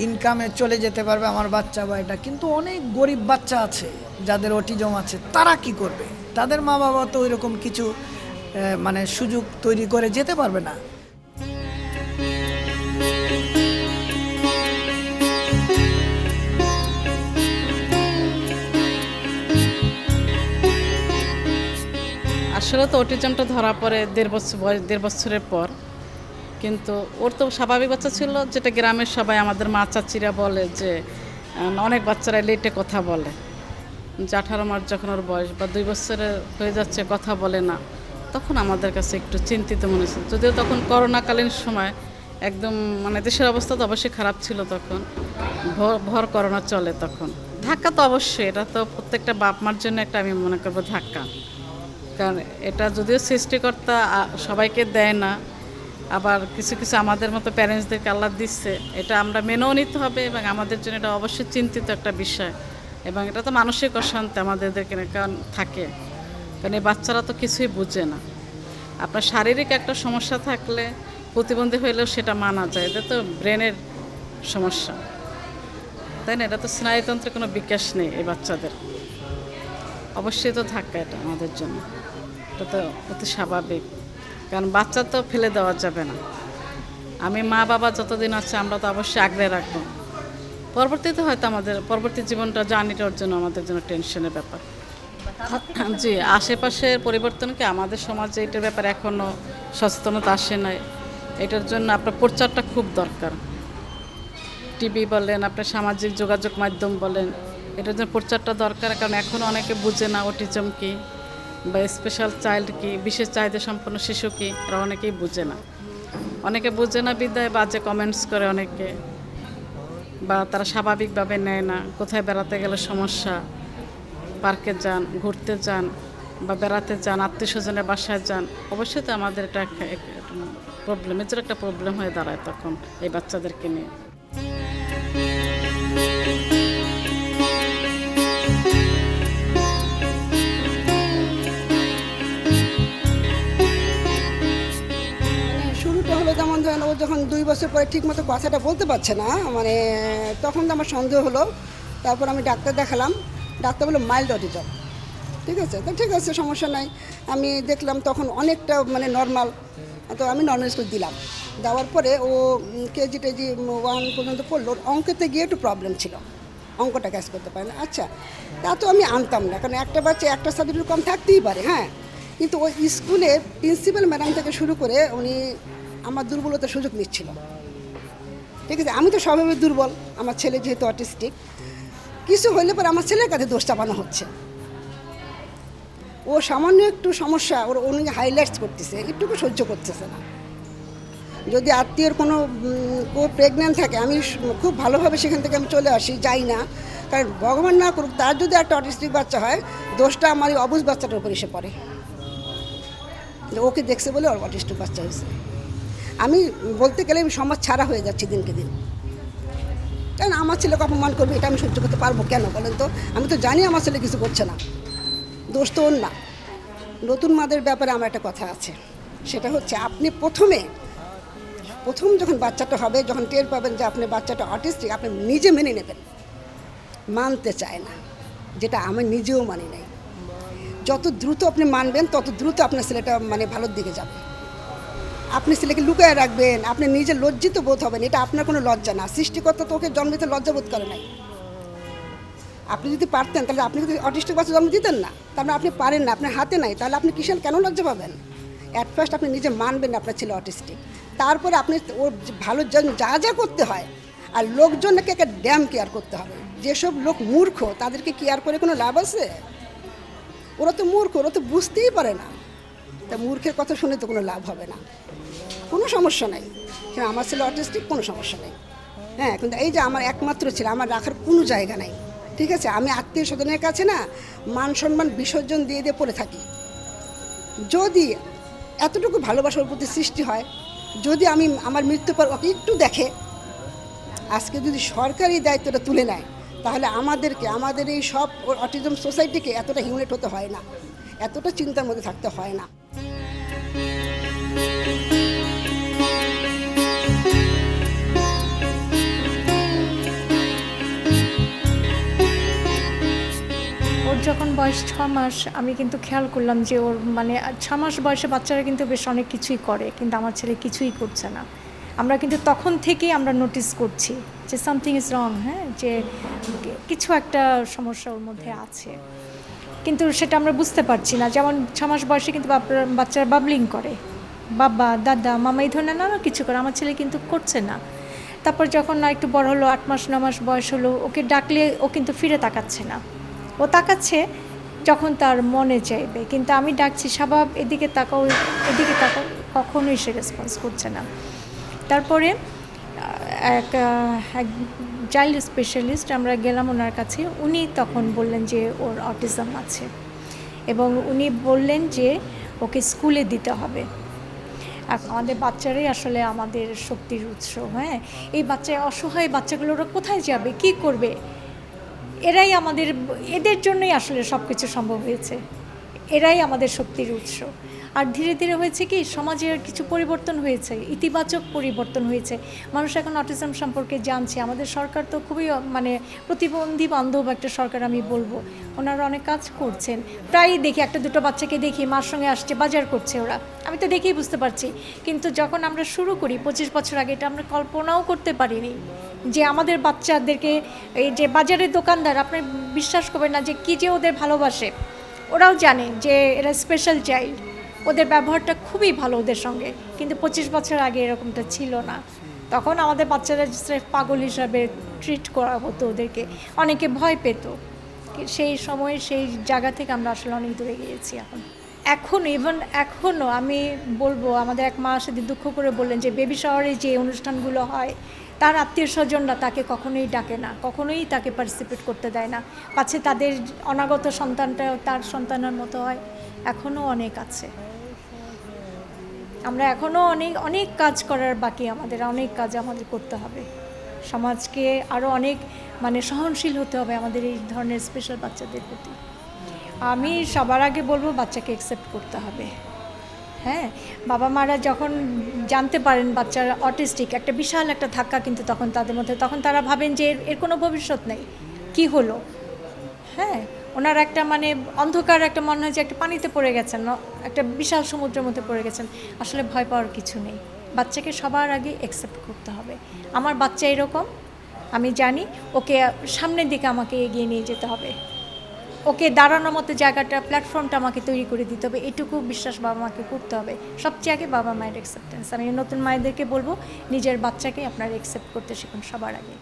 ইনকামে চলে যেতে পারবে আমার বাচ্চা বা এটা, কিন্তু অনেক গরিব বাচ্চা আছে যাদের অটিজম আছে, তারা কি করবে? তাদের মা বাবা তো ওইরকম কিছু মানে সুযোগ তৈরি করে যেতে পারবে না। আসলে তো অটিজমটা ধরা পড়ে 1.5 বছর বয়স, 1.5 বছরের পর। কিন্তু ওর তো স্বাভাবিক বাচ্চা ছিল, যেটা গ্রামের সবাই আমাদের মা চাচিরা বলে যে অনেক বাচ্চারা লেটে কথা বলে, যে 18 মাস যখন ওর বয়স বা 2 বছরের হয়ে যাচ্ছে কথা বলে না, তখন আমাদের কাছে একটু চিন্তিত মনে হয়েছিল। যদিও তখন করোনাকালীন সময় একদম মানে দেশের অবস্থা তো অবশ্যই খারাপ ছিল, তখন ভর করোনা চলে। তখন ধাক্কা তো অবশ্যই, এটা তো প্রত্যেকটা বাপ মার জন্য একটা আমি মনে করবো ধাক্কা, কারণ এটা যদিও সৃষ্টিকর্তা সবাইকে দেয় না, আবার কিছু কিছু আমাদের মতো প্যারেন্টসদেরকে আল্লাহ দিচ্ছে, এটা আমরা মেনেও নিতে হবে এবং আমাদের জন্য এটা অবশ্যই চিন্তিত একটা বিষয়। এবং এটা তো মানসিক অশান্তি আমাদেরকে কারণ থাকে, কারণ এই বাচ্চারা তো কিছুই বুঝে না। আপনার শারীরিক একটা সমস্যা থাকলে প্রতিবন্ধী হইলেও সেটা মানা যায়, এটা তো ব্রেনের সমস্যা, তাই না? এটা তো স্নায়ুতন্ত্রে কোনো বিকাশ নেই এই বাচ্চাদের, অবশ্যই তো ধাক্কা এটা আমাদের জন্য, এটা তো অতি স্বাভাবিক, কারণ বাচ্চা তো ফেলে দেওয়া যাবে না। আমি মা বাবা যতদিন আছে আমরা তো অবশ্যই আগলে রাখবো, পরবর্তীতে হয়তো আমাদের পরবর্তী জীবনটা জার্নিটার জন্য আমাদের জন্য টেনশনের ব্যাপার। জি, আশেপাশের পরিবর্তনকে আমাদের সমাজে এটার ব্যাপারে এখনও সচেতনতা আসে নাই, এটার জন্য আপনার প্রচারটা খুব দরকার। টিভি বলেন, আপনার সামাজিক যোগাযোগ মাধ্যম বলেন, এটার জন্য প্রচারটা দরকার, কারণ এখনও অনেকে বুঝে না অটিজম কী বা স্পেশাল চাইল্ড কি, বিশেষ চাহিদা সম্পন্ন শিশু কি, এরা অনেকেই বুঝে না। অনেকে বুঝে না বিদায় বাজে কমেন্টস করে অনেকে, বা তারা স্বাভাবিকভাবে নেয় না। কোথায় বেড়াতে গেলে সমস্যা, পার্কে যান, ঘুরতে যান বা বেড়াতে যান, আত্মীয় স্বজনের বাসায় যান, অবশ্যই তো আমাদের এটা প্রবলেম, এর একটা প্রবলেম হয়ে দাঁড়ায় তখন এই বাচ্চাদেরকে নিয়ে। যেমন ধরেন ও যখন 2 বছর পরে ঠিকমতো কথাটা বলতে পারছে না, মানে তখন তো আমার সন্দেহ হলো। তারপর আমি ডাক্তার দেখালাম, ডাক্তার বললো মাইল্ড অটিজম। ঠিক আছে, তো ঠিক আছে, সমস্যা নাই। আমি দেখলাম তখন অনেকটা মানে নর্মাল, তো আমি নর্মাল স্কুল দিলাম। দেওয়ার পরে ও কেজি 1 পর্যন্ত পড়লো। অঙ্কেতে গিয়ে একটু প্রবলেম ছিল, অঙ্কটা ক্যাচ করতে পারে না। আচ্ছা, তা তো আমি আনতাম না, কারণ একটা বাচ্চা একটা সাবজেক্টের কম থাকতেই পারে, হ্যাঁ। কিন্তু ওই স্কুলে প্রিন্সিপাল ম্যাডাম থেকে শুরু করে উনি আমার দুর্বলতার সুযোগ নিচ্ছিল। ঠিক আছে, আমি তো স্বভাবে দুর্বল, আমার ছেলে যেহেতু অটিস্টিক, কিছু হইলে পরে আমার ছেলের কাছে দোষ চাপানো হচ্ছে। ও সামান্য একটু সমস্যা ওর উনি হাইলাইটস করতেছে, একটুকু সহ্য করতেছে না। যদি আত্মীয়র কোনো প্রেগন্যান্ট থাকে, আমি খুব ভালোভাবে সেখান থেকে আমি চলে আসি, যাই না, কারণ ভগবান না করুক তার যদি একটা অটিস্টিক বাচ্চা হয়, দোষটা আমার এই অবুঝ বাচ্চাটার উপর এসে পড়ে, ওকে দেখছে বলে ওর অটিস্টিক বাচ্চা হয়েছে। আমি বলতে গেলে আমি সমাজ ছাড়া হয়ে যাচ্ছি দিনকে দিন, কারণ আমার ছেলেকে অপমান করবে এটা আমি সহ্য করতে পারবো কেন বলেন তো? আমি তো জানি আমার ছেলে কিছু করছে না, দোষ তো ওর না। নতুন মাদের ব্যাপারে আমার একটা কথা আছে, সেটা হচ্ছে আপনি প্রথম যখন বাচ্চাটা হবে, যখন টের পাবেন যে আপনার বাচ্চাটা অটিস্টিক, আপনি নিজে মেনে নেবেন। মানতে চায় না, যেটা আমি নিজেও মানি নাই। যত দ্রুত আপনি মানবেন তত দ্রুত আপনার ছেলেটা মানে ভালোর দিকে যাবে। আপনি ছেলেকে লুকায় রাখবেন, আপনি নিজে লজ্জিত বোধ হবেন, এটা আপনার কোনো লজ্জা না। সৃষ্টিকর্তা তো ওকে জন্ম দিতে লজ্জা বোধ করে নাই। আপনি যদি পারতেন তাহলে আপনি যদি অটিস্টিক বাচ্চা জন্ম দিতেন না, তারপরে আপনি পারেন না, আপনার হাতে নাই, তাহলে আপনি কিসের কেন লজ্জা পাবেন? অ্যাট ফার্স্ট আপনি নিজে মানবেন আপনার ছেলে অটিস্টিক, তারপরে আপনি ওর ভালোর জন্য যা যা করতে হয়, আর লোকজনকে একটা ড্যাম কেয়ার করতে হবে। যেসব লোক মূর্খ তাদেরকে কেয়ার করে কোনো লাভ আছে? ওরা তো মূর্খ, ওরা তো বুঝতেই পারে না। তা মূর্খের কথা শুনে তো কোনো লাভ হবে না। কোনো সমস্যা নাই, হ্যাঁ আমার ছেলে অটিস্টিক, কোনো সমস্যা নেই। হ্যাঁ, কিন্তু এই যে আমার একমাত্র ছেলে, আমার রাখার কোনো জায়গা নাই। ঠিক আছে, আমি আত্মীয় স্বজনের কাছে না মান সম্মান বিসর্জন দিয়ে দিয়ে পড়ে থাকি। যদি এতটুকু ভালোবাসার প্রতি সৃষ্টি হয়, যদি আমি আমার মৃত্যুর পর ওকে একটু দেখে, আজকে যদি সরকার এই দায়িত্বটা তুলে নেয়, তাহলে আমাদেরকে, আমাদের এই সব অটিজম সোসাইটিকে এতটা হিউম্যানেট হতে হয় না, এতটা চিন্তার মধ্যে থাকতে হয় না। ওর যখন বয়স 6 মাস আমি কিন্তু খেয়াল করলাম যে ওর মানে 6 মাস বয়সে বাচ্চারা কিন্তু বেশ অনেক কিছুই করে, কিন্তু আমার ছেলে কিছুই করছে না। আমরা কিন্তু তখন থেকেই আমরা নোটিস করছি যে সামথিং ইজ রং, হ্যাঁ, যে কিছু একটা সমস্যা ওর মধ্যে আছে, কিন্তু সেটা আমরা বুঝতে পারছি না। যেমন 6 মাস বয়সে কিন্তু বাচ্চারা বাবলিং করে, বাবা দাদা মামা এই ধরনের নানা কিছু করে, আমার ছেলে কিন্তু করছে না। তারপর যখন না একটু বড় হলো, 8 মাস 9 মাস বয়স হলো, ওকে ডাকলে ও কিন্তু ফিরে তাকাচ্ছে না। ও তাকাচ্ছে যখন তার মনে চাইবে, কিন্তু আমি ডাকছি শাবাব এদিকে তাকাও এদিকে তাকাও, কখনোই সে রেসপন্স করছে না। তারপরে এক চাইল্ড স্পেশালিস্ট আমরা গেলাম ওনার কাছে, উনি তখন বললেন যে ওর অটিজম আছে এবং উনি বললেন যে ওকে স্কুলে দিতে হবে। আমাদের বাচ্চারাই আসলে আমাদের শক্তির উৎস, হ্যাঁ, এই অসহায় বাচ্চাগুলো ওরা কোথায় যাবে, কি করবে, এরাই আমাদের, এদের জন্যই আসলে সব কিছু সম্ভব হয়েছে, এরাই আমাদের শক্তির উৎস। আর ধীরে ধীরে হয়েছে কি সমাজের কিছু পরিবর্তন হয়েছে, ইতিবাচক পরিবর্তন হয়েছে, মানুষ এখন অটিজম সম্পর্কে জানছে। আমাদের সরকার তো খুবই মানে প্রতিবন্ধী বান্ধব একটা সরকার আমি বলবো, ওনারা অনেক কাজ করছেন। প্রায়ই দেখি একটা দুটো বাচ্চাকে দেখি মার সঙ্গে আসছে, বাজার করছে ওরা, আমি তো দেখেই বুঝতে পারছি। কিন্তু যখন আমরা শুরু করি 25 বছর আগে, এটা আমরা কল্পনাও করতে পারিনি যে আমাদের বাচ্চাদেরকে এই যে বাজারের দোকানদার, আপনি বিশ্বাস করবেন না যে কী যে ওদের ভালোবাসে, ওরাও জানে যে এরা স্পেশাল চাইল্ড, ওদের ব্যবহারটা খুবই ভালো ওদের সঙ্গে। কিন্তু 25 বছর আগে এরকমটা ছিল না, তখন আমাদের বাচ্চারা পাগল হিসাবে ট্রিট করা হতো, ওদেরকে অনেকে ভয় পেত। সেই সময় সেই জায়গা থেকে আমরা আসলে অনেক দূরে গিয়েছি। এখনও আমি বলবো, আমাদের এক মা সেদিন দুঃখ করে বললেন যে বেবি শাওয়ারে যে অনুষ্ঠানগুলো হয় তার আত্মীয় স্বজনরা তাকে কখনোই ডাকে না, কখনোই তাকে পার্টিসিপেট করতে দেয় না, পাছে তাদের অনাগত সন্তানটা তার সন্তানের মতো হয়। এখনও অনেক আছে, আমরা এখনও অনেক কাজ করার বাকি, আমাদের অনেক কাজ আমাদের করতে হবে। সমাজকে আরও অনেক মানে সহনশীল হতে হবে আমাদের এই ধরনের স্পেশাল বাচ্চাদের প্রতি। আমি সবার আগে বলবো বাচ্চাকে অ্যাকসেপ্ট করতে হবে। হ্যাঁ, বাবা মারা যখন জানতে পারেন বাচ্চার অটিস্টিক, একটা বিশাল একটা ধাক্কা কিন্তু তখন তাদের মধ্যে, তখন তারা ভাবেন যে এর কোনো ভবিষ্যৎ নেই, কি হলো, হ্যাঁ, ওনার একটা মানে অন্ধকার একটা মনে হয় যে একটা পানিতে পড়ে গেছেন, একটা বিশাল সমুদ্রের মধ্যে পড়ে গেছেন। আসলে ভয় পাওয়ার কিছু নেই, বাচ্চাকে সবার আগে অ্যাকসেপ্ট করতে হবে। আমার বাচ্চা এরকম, আমি জানি, ওকে সামনের দিকে আমাকে এগিয়ে নিয়ে যেতে হবে, ওকে দাঁড়ানোর মতো জায়গাটা, প্ল্যাটফর্মটা আমাকে তৈরি করে দিতে হবে, এটুকু বিশ্বাস বাবা মাকে করতে হবে। সবচেয়ে আগে বাবা মায়ের অ্যাকসেপ্টেন্স। আমি নতুন মায়েদেরকে বলবো নিজের বাচ্চাকে আপনারা অ্যাকসেপ্ট করতে শিখুন সবার আগে।